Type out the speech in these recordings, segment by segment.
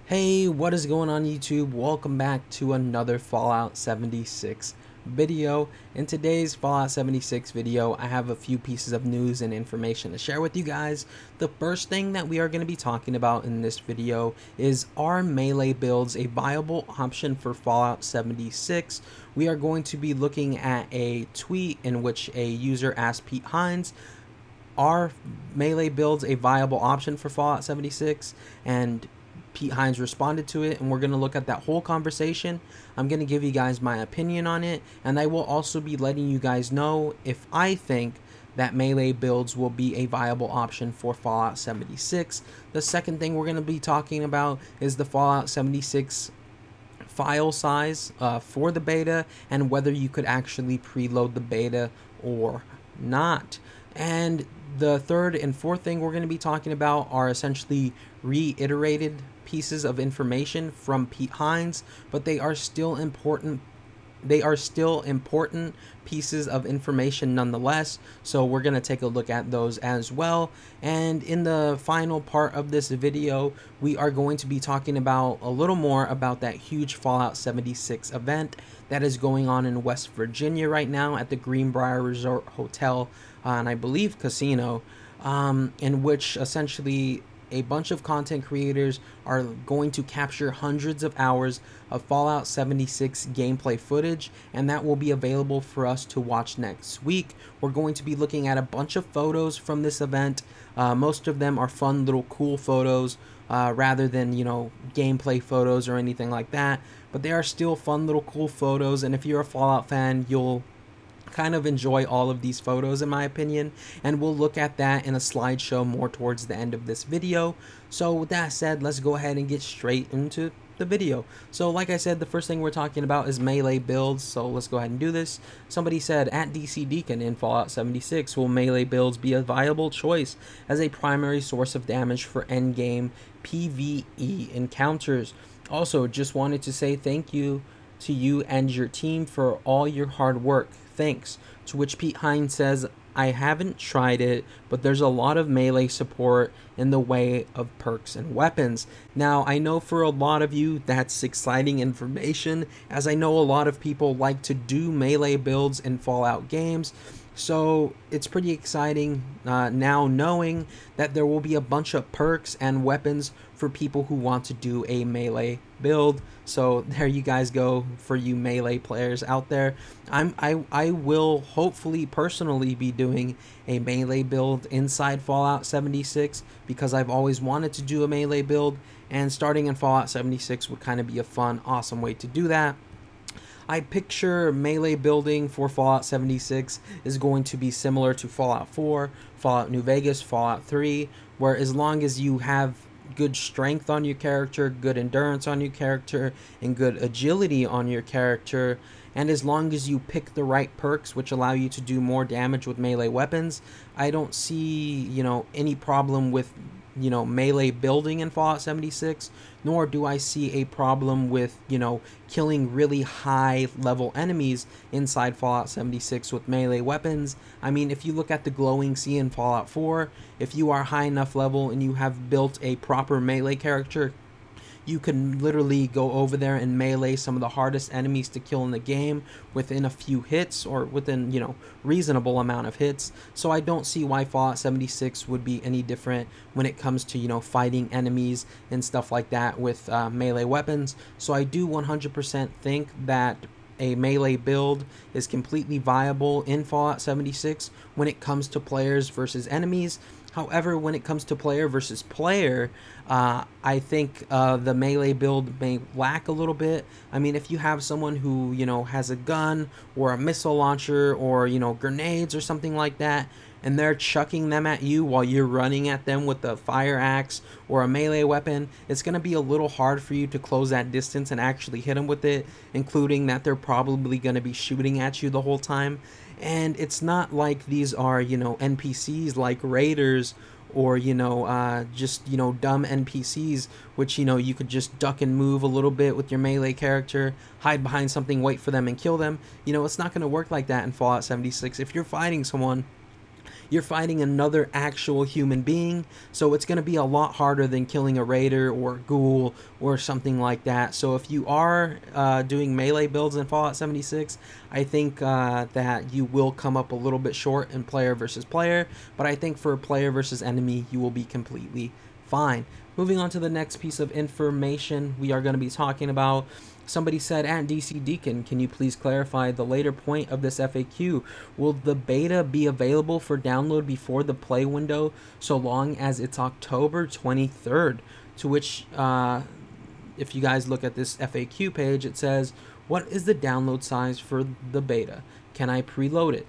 Hey, what is going on YouTube? Welcome back to another Fallout 76 video. In today's Fallout 76 video, I have a few pieces of news and information to share with you guys. The first thing that we are going to be talking about in this video is, are melee builds a viable option for Fallout 76? We are going to be looking at a tweet in which a user asked Pete Hines, are melee builds a viable option for Fallout 76? And Pete Hines responded to it, and we're going to look at that whole conversation. I'm going to give you guys my opinion on it, and I will also be letting you guys know if I think that melee builds will be a viable option for Fallout 76. The second thing we're going to be talking about is the Fallout 76 file size for the beta, and whether you could actually preload the beta or not. And the third and fourth thing we're going to be talking about are essentially reiterated pieces of information from Pete Hines, but they are still important. They are still important pieces of information nonetheless, so we're going to take a look at those as well. And in the final part of this video, we are going to be talking about a little more about that huge Fallout 76 event that is going on in West Virginia right now at the Greenbrier Resort Hotel and I believe casino, in which essentially a bunch of content creators are going to capture hundreds of hours of Fallout 76 gameplay footage, and that will be available for us to watch next week. We're going to be looking at a bunch of photos from this event. Most of them are fun little cool photos rather than, you know, gameplay photos or anything like that, but they are still fun little cool photos, and if you're a Fallout fan, you'll kind of enjoy all of these photos in my opinion, and we'll look at that in a slideshow more towards the end of this video. So with that said, let's go ahead and get straight into the video. So like I said, the first thing we're talking about is melee builds, so let's go ahead and do this. Somebody said, at DC Deacon, in Fallout 76, will melee builds be a viable choice as a primary source of damage for endgame PvE encounters? Also, just wanted to say thank you to you and your team for all your hard work. Thanks. To which Pete Hines says, I haven't tried it, but there's a lot of melee support in the way of perks and weapons. Now, I know for a lot of you that's exciting information, as I know a lot of people like to do melee builds in Fallout games. So it's pretty exciting now knowing that there will be a bunch of perks and weapons for people who want to do a melee build. So there you guys go, for you melee players out there. I will hopefully personally be doing a melee build inside Fallout 76 because I've always wanted to do a melee build, and starting in Fallout 76 would kind of be a fun, awesome way to do that. I picture melee building for Fallout 76 is going to be similar to Fallout 4, Fallout New Vegas, Fallout 3, where as long as you have good strength on your character, good endurance on your character, and good agility on your character, and as long as you pick the right perks which allow you to do more damage with melee weapons, I don't see, you know, any problem with, you know, melee building in Fallout 76, nor do I see a problem with, you know, killing really high level enemies inside Fallout 76 with melee weapons. I mean, if you look at the glowing sea in Fallout 4, if you are high enough level and you have built a proper melee character, you can literally go over there and melee some of the hardest enemies to kill in the game within a few hits, or within, you know, reasonable amount of hits. So I don't see why Fallout 76 would be any different when it comes to, you know, fighting enemies and stuff like that with melee weapons. So I do 100% think that a melee build is completely viable in Fallout 76 when it comes to players versus enemies. However, when it comes to player versus player, I think the melee build may lack a little bit. I mean, if you have someone who, you know, has a gun or a missile launcher or, you know, grenades or something like that, and they're chucking them at you while you're running at them with a fire axe or a melee weapon, it's going to be a little hard for you to close that distance and actually hit them with it, including that they're probably going to be shooting at you the whole time. And it's not like these are, you know, NPCs like raiders or, you know, just, you know, dumb NPCs, which, you know, you could just duck and move a little bit with your melee character, hide behind something, wait for them and kill them. You know, it's not going to work like that in Fallout 76. If you're fighting someone, you're fighting another actual human being, so it's going to be a lot harder than killing a raider or ghoul or something like that. So if you are doing melee builds in Fallout 76, I think that you will come up a little bit short in player versus player, but I think for player versus enemy, you will be completely fine. Moving on to the next piece of information we are going to be talking about. Somebody said, at DC Deacon, can you please clarify the later point of this FAQ? Will the beta be available for download before the play window so long as it's October 23rd? To which, if you guys look at this FAQ page, it says, what is the download size for the beta? Can I preload it?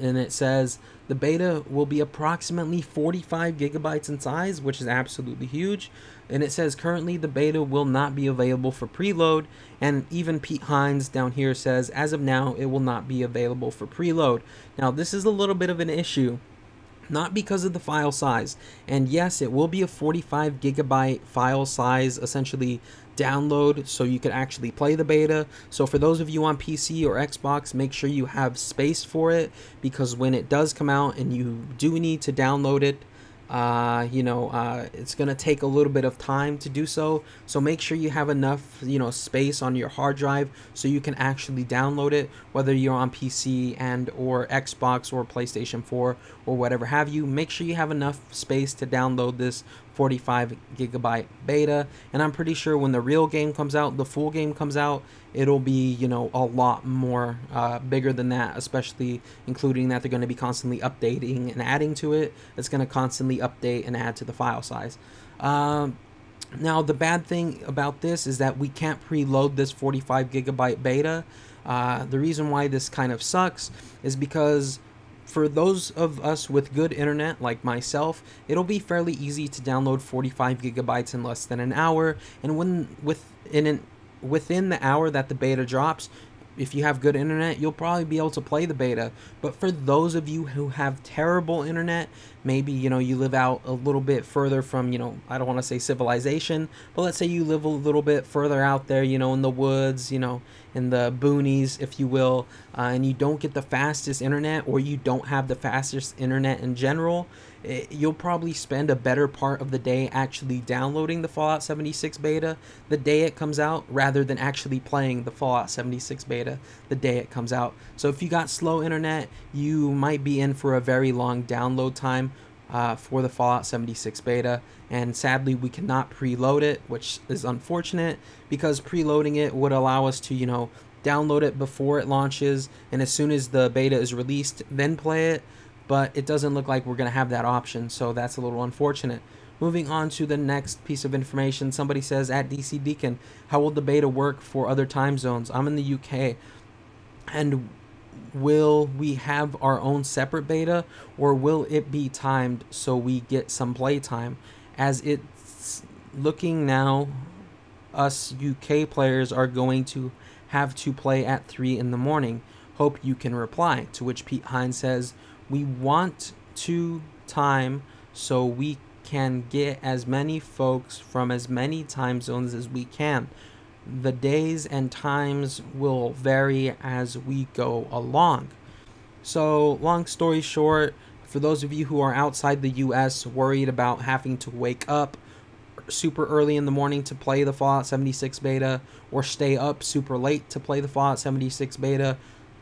And it says the beta will be approximately 45 gigabytes in size, which is absolutely huge. And it says currently the beta will not be available for preload. And even Pete Hines down here says, as of now, it will not be available for preload. Now, this is a little bit of an issue, not because of the file size. And yes, it will be a 45 gigabyte file size, essentially download, so you could actually play the beta. So for those of you on PC or Xbox, make sure you have space for it, because when it does come out and you do need to download it, it's going to take a little bit of time to do so. So make sure you have enough, space on your hard drive so you can actually download it, whether you're on PC and or Xbox or PlayStation 4 or whatever have you. Make sure you have enough space to download this 45 gigabyte beta. And I'm pretty sure when the real game comes out, the full game comes out, it'll be, a lot more bigger than that, especially including that they're going to be constantly updating and adding to it. It's going to constantly update and add to the file size. Now, the bad thing about this is that we can't preload this 45 gigabyte beta. The reason why this kind of sucks is because for those of us with good internet like myself, it'll be fairly easy to download 45 gigabytes in less than an hour. And within the hour that the beta drops, if you have good internet, you'll probably be able to play the beta. But for those of you who have terrible internet, maybe, you live out a little bit further from, I don't want to say civilization, but let's say you live a little bit further out there, in the woods, in the boonies, if you will, and you don't get the fastest internet, or you don't have the fastest internet in general, you'll probably spend a better part of the day actually downloading the Fallout 76 beta the day it comes out, rather than actually playing the Fallout 76 beta the day it comes out. So if you got slow internet, you might be in for a very long download time for the Fallout 76 beta. And sadly, we cannot preload it, which is unfortunate, because preloading it would allow us to, download it before it launches, and as soon as the beta is released, then play it. But it doesn't look like we're going to have that option, so that's a little unfortunate. Moving on to the next piece of information, somebody says, at DC Deacon, how will the beta work for other time zones? I'm in the UK, and will we have our own separate beta, or will it be timed so we get some play time? As it's looking now, us UK players are going to have to play at 3 in the morning. Hope you can reply. To which Pete Hines says, we want to time so we can get as many folks from as many time zones as we can. The days and times will vary as we go along. So, long story short, for those of you who are outside the US worried about having to wake up super early in the morning to play the Fallout 76 beta, or stay up super late to play the Fallout 76 beta,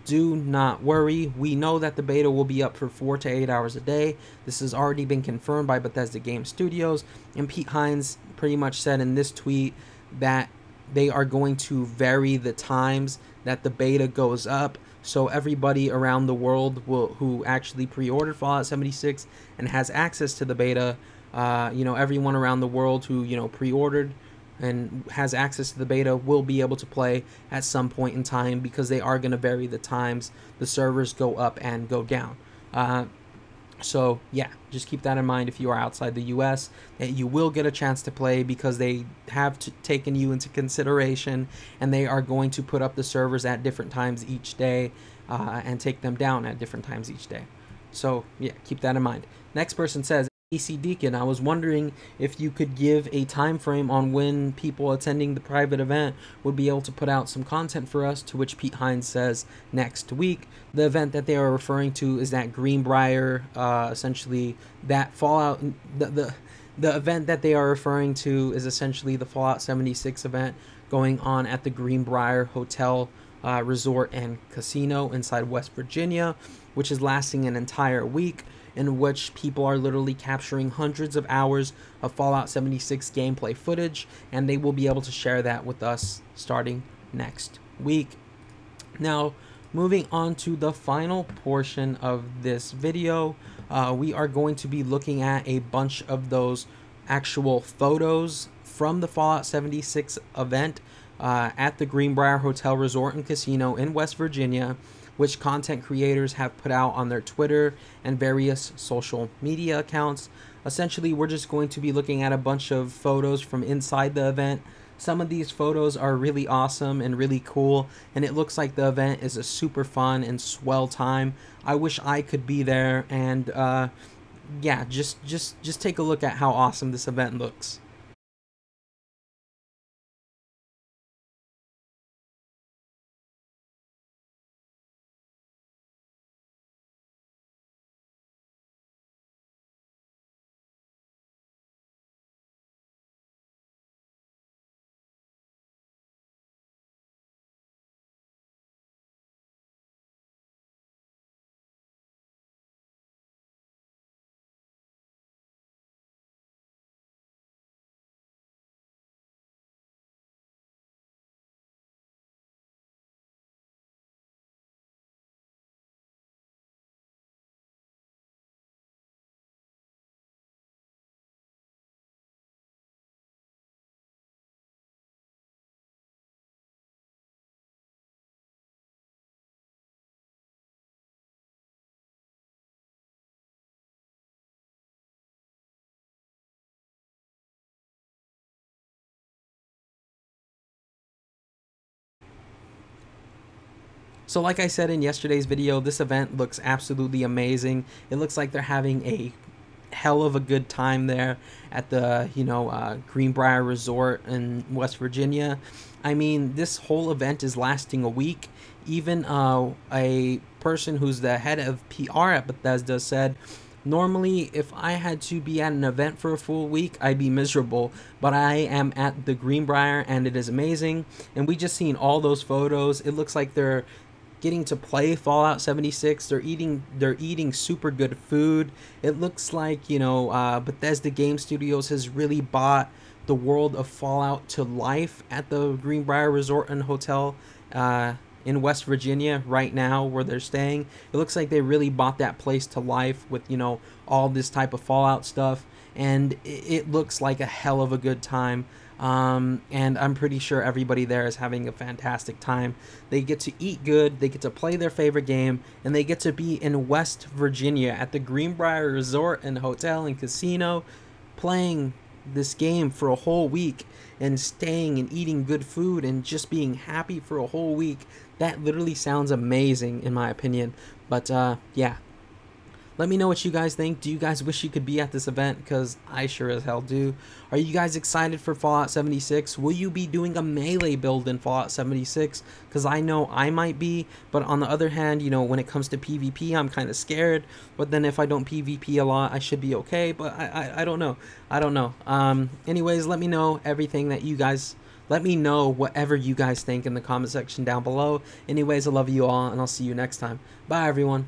do not worry. We know that the beta will be up for 4 to 8 hours a day. This has already been confirmed by Bethesda Game Studios, and Pete Hines pretty much said in this tweet that they are going to vary the times that the beta goes up, so everybody around the world who actually pre-ordered Fallout 76 and has access to the beta, everyone around the world who pre-ordered and has access to the beta will be able to play at some point in time, because they are going to vary the times the servers go up and go down. So yeah, just keep that in mind if you are outside the US, that you will get a chance to play, because they have taken you into consideration, and they are going to put up the servers at different times each day and take them down at different times each day. So yeah, keep that in mind. Next person says, AC Deacon, I was wondering if you could give a time frame on when people attending the private event would be able to put out some content for us, to which Pete Hines says next week. The event that they are referring to is that Greenbrier, essentially that Fallout, the event that they are referring to is essentially the Fallout 76 event going on at the Greenbrier Hotel, Resort and Casino inside West Virginia, which is lasting an entire week, in which people are literally capturing hundreds of hours of Fallout 76 gameplay footage, and they will be able to share that with us starting next week. Now, moving on to the final portion of this video, we are going to be looking at a bunch of those actual photos from the Fallout 76 event at the Greenbrier Hotel Resort and Casino in West Virginia, which content creators have put out on their Twitter and various social media accounts. Essentially, we're just going to be looking at a bunch of photos from inside the event. Some of these photos are really awesome and really cool, and it looks like the event is a super fun and swell time. I wish I could be there, and yeah, just take a look at how awesome this event looks. So like I said in yesterday's video, this event looks absolutely amazing. It looks like they're having a hell of a good time there at the Greenbrier Resort in West Virginia. I mean, this whole event is lasting a week. Even a person who's the head of PR at Bethesda said, normally if I had to be at an event for a full week, I'd be miserable, but I am at the Greenbrier and it is amazing. And we just seen all those photos. It looks like they're getting to play Fallout 76. They're eating super good food. It looks like, Bethesda Game Studios has really bought the world of Fallout to life at the Greenbrier Resort and Hotel in West Virginia right now where they're staying. It looks like they really bought that place to life with, all this type of Fallout stuff, and it looks like a hell of a good time. And I'm pretty sure everybody there is having a fantastic time. They get to eat good, they get to play their favorite game, and they get to be in West Virginia at the Greenbrier Resort and Hotel and Casino playing this game for a whole week and staying and eating good food and just being happy for a whole week. That literally sounds amazing in my opinion. But yeah, let me know what you guys think. Do you guys wish you could be at this event? Because I sure as hell do. Are you guys excited for Fallout 76? Will you be doing a melee build in Fallout 76? Because I know I might be, but on the other hand, when it comes to PvP, I'm kind of scared. But then if I don't PvP a lot, I should be okay. But I don't know. I don't know. Anyways, let me know everything that you guys... Let me know whatever you guys think in the comment section down below. Anyways, I love you all, and I'll see you next time. Bye, everyone.